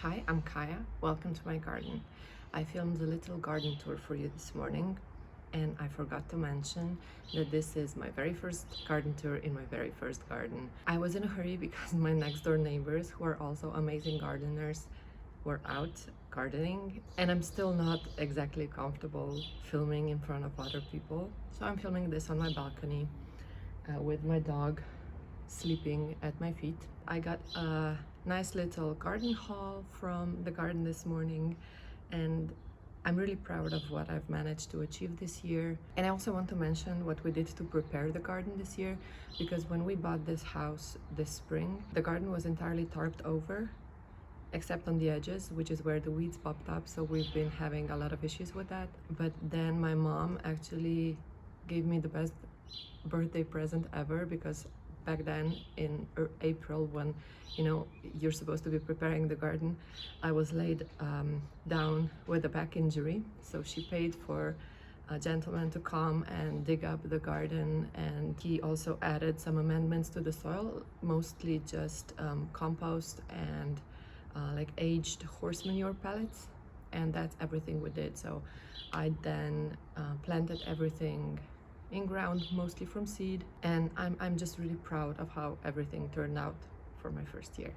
Hi, I'm Kaya. Welcome to my garden. I filmed a little garden tour for you this morning, and I forgot to mention that this is my very first garden tour in my very first garden. I was in a hurry because my next door neighbors, who are also amazing gardeners, were out gardening, and I'm still not exactly comfortable filming in front of other people. So I'm filming this on my balcony with my dog sleeping at my feet. I got a nice little garden haul from the garden this morning, and I'm really proud of what I've managed to achieve this year. And I also want to mention what we did to prepare the garden this year, because when we bought this house this spring, the garden was entirely tarped over except on the edges, which is where the weeds popped up, so we've been having a lot of issues with that. But then my mom actually gave me the best birthday present ever, because back then in April, when you're supposed to be preparing the garden, I was laid down with a back injury, so she paid for a gentleman to come and dig up the garden, and he also added some amendments to the soil, mostly just compost and like aged horse manure pellets, and that's everything we did. So I then planted everything in ground, mostly from seed, and I'm just really proud of how everything turned out for my first year.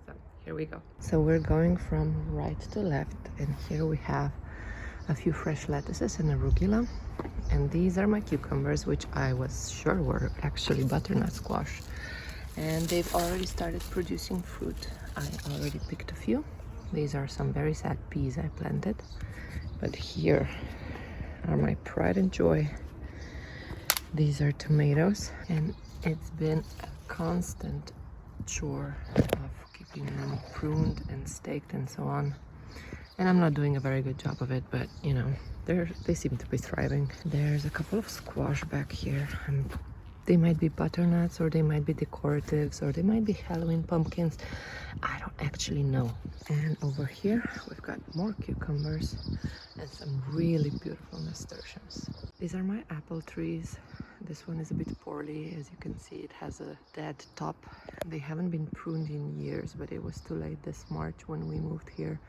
So here we go. So we're going from right to left, and here we have a few fresh lettuces and arugula, and these are my cucumbers, which I was sure were actually butternut squash, and they've already started producing fruit. I already picked a few. These are some very sad peas I planted, but here are my pride and joy. These are tomatoes, and it's been a constant chore of keeping them pruned and staked and so on. And I'm not doing a very good job of it, but they seem to be thriving. There's a couple of squash back here. They might be butternuts, or they might be decoratives, or they might be Halloween pumpkins. I don't actually know. And over here we've got more cucumbers and some really beautiful nasturtiums. These are my apple trees. This one is a bit poorly. As you can see, it has a dead top. They haven't been pruned in years, but it was too late this March when we moved here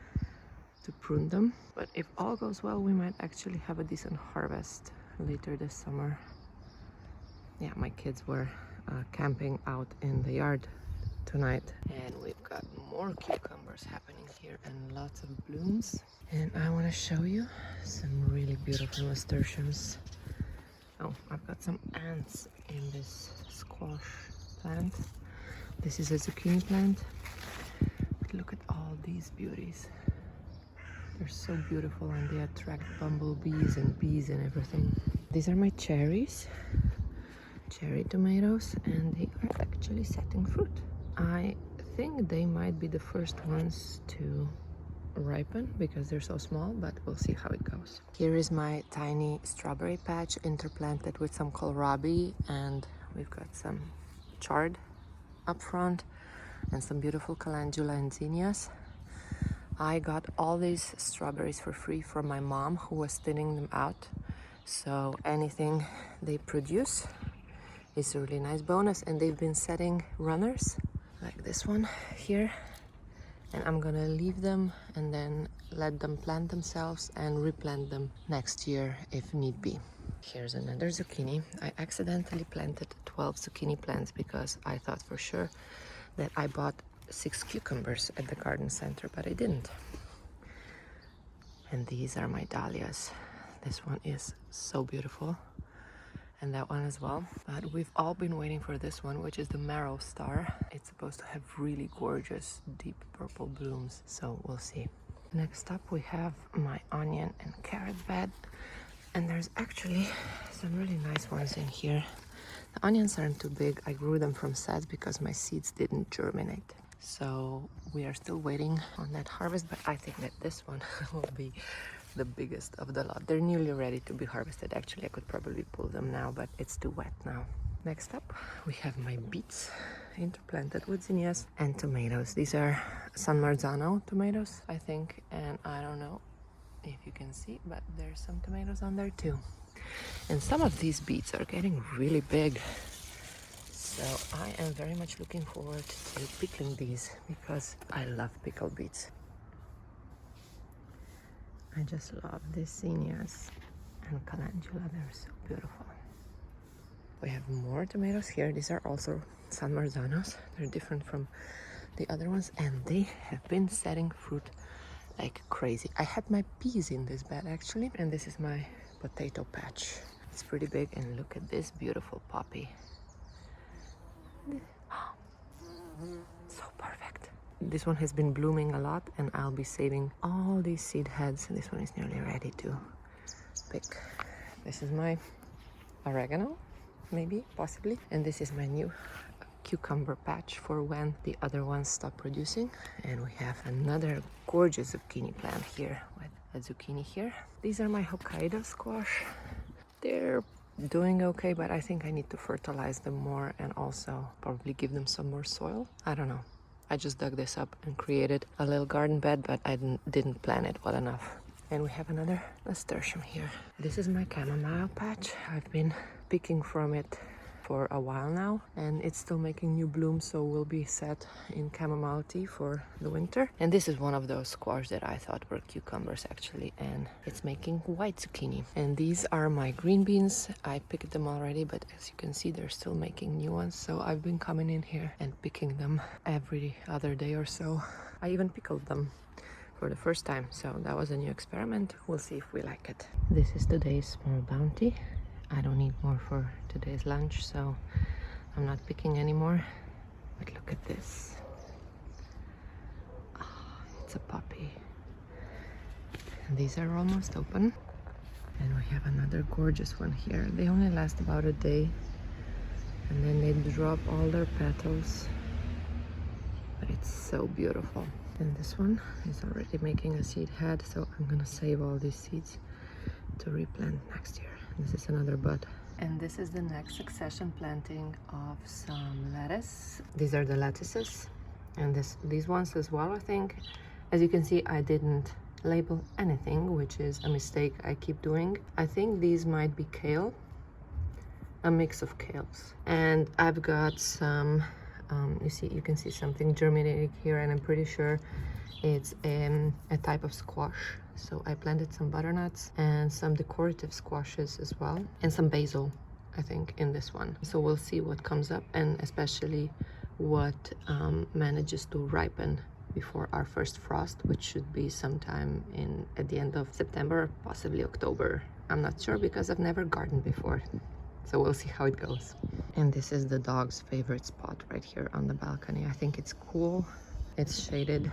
to prune them. But if all goes well, we might actually have a decent harvest later this summer. Yeah, my kids were camping out in the yard tonight, and we've got more cucumbers happening here and lots of blooms. And I want to show you some really beautiful nasturtiums. Oh, I've got some ants in this squash plant. This is a zucchini plant, but look at all these beauties. They're so beautiful, and they attract bumblebees and bees and everything. These are my cherries. Cherry tomatoes, and they are actually setting fruit. I think they might be the first ones to ripen because they're so small, but we'll see how it goes. Here is my tiny strawberry patch interplanted with some kohlrabi, and we've got some chard up front and some beautiful calendula and zinnias. I got all these strawberries for free from my mom, who was thinning them out, so anything they produce is a really nice bonus. And they've been setting runners like this one here, and I'm gonna leave them and then let them plant themselves and replant them next year if need be. Here's another zucchini. I accidentally planted 12 zucchini plants because I thought for sure that I bought 6 cucumbers at the garden center, but I didn't. And these are my dahlias. This one is so beautiful, and that one as well. But we've all been waiting for this one, which is the marrow star. It's supposed to have really gorgeous deep purple blooms, so we'll see. Next up we have my onion and carrot bed, and there's actually some really nice ones in here. The onions aren't too big. I grew them from sets because my seeds didn't germinate, so we are still waiting on that harvest, but I think that this one will be the biggest of the lot. They're nearly ready to be harvested. Actually, I could probably pull them now, but it's too wet now. Next up, we have my beets interplanted with zinnias and tomatoes. These are San Marzano tomatoes, I think, and I don't know if you can see, but there's some tomatoes on there too. And some of these beets are getting really big, so I am very much looking forward to pickling these because I love pickled beets. I just love these zinnias and calendula. They're so beautiful. We have more tomatoes here. These are also San Marzanos. They're different from the other ones, and they have been setting fruit like crazy. I had my peas in this bed actually, and this is my potato patch. It's pretty big, and look at this beautiful poppy. So perfect. This one has been blooming a lot, and I'll be saving all these seed heads. This one is nearly ready to pick. This is my oregano, maybe, possibly, and this is my new cucumber patch for when the other ones stop producing. And we have another gorgeous zucchini plant here with a zucchini here. These are my Hokkaido squash. They're doing okay, but I think I need to fertilize them more and also probably give them some more soil. I don't know. I just dug this up and created a little garden bed, but I didn't plan it well enough. And we have another nasturtium here. This is my chamomile patch. I've been picking from it for a while now, and it's still making new blooms, so we'll be set in chamomile tea for the winter. And this is one of those squash that I thought were cucumbers actually, and it's making white zucchini. And these are my green beans. I picked them already, but as you can see, they're still making new ones, so I've been coming in here and picking them every other day or so. I even pickled them for the first time, so that was a new experiment. We'll see if we like it. This is today's small bounty. I don't need more for today's lunch, so I'm not picking anymore. But look at this. Oh, it's a puppy. And these are almost open. And we have another gorgeous one here. They only last about a day, and then they drop all their petals. But it's so beautiful. And this one is already making a seed head, so I'm gonna save all these seeds to replant next year. This is another bud. And this is the next succession planting of some lettuce. These are the lettuces, and these ones as well, I think. As you can see, I didn't label anything, which is a mistake I keep doing. I think these might be kale, a mix of kales. And I've got some, you can see something germinating here, and I'm pretty sure it's a type of squash. So I planted some butternuts and some decorative squashes as well, and some basil, I think, in this one. So we'll see what comes up, and especially what manages to ripen before our first frost, which should be sometime at the end of September, possibly October. I'm not sure because I've never gardened before. So we'll see how it goes. And this is the dog's favorite spot right here on the balcony. I think it's cool. It's shaded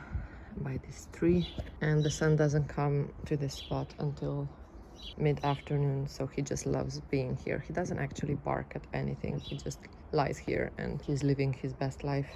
by this tree, and the sun doesn't come to this spot until mid-afternoon, so he just loves being here. He doesn't actually bark at anything. He just lies here and he's living his best life.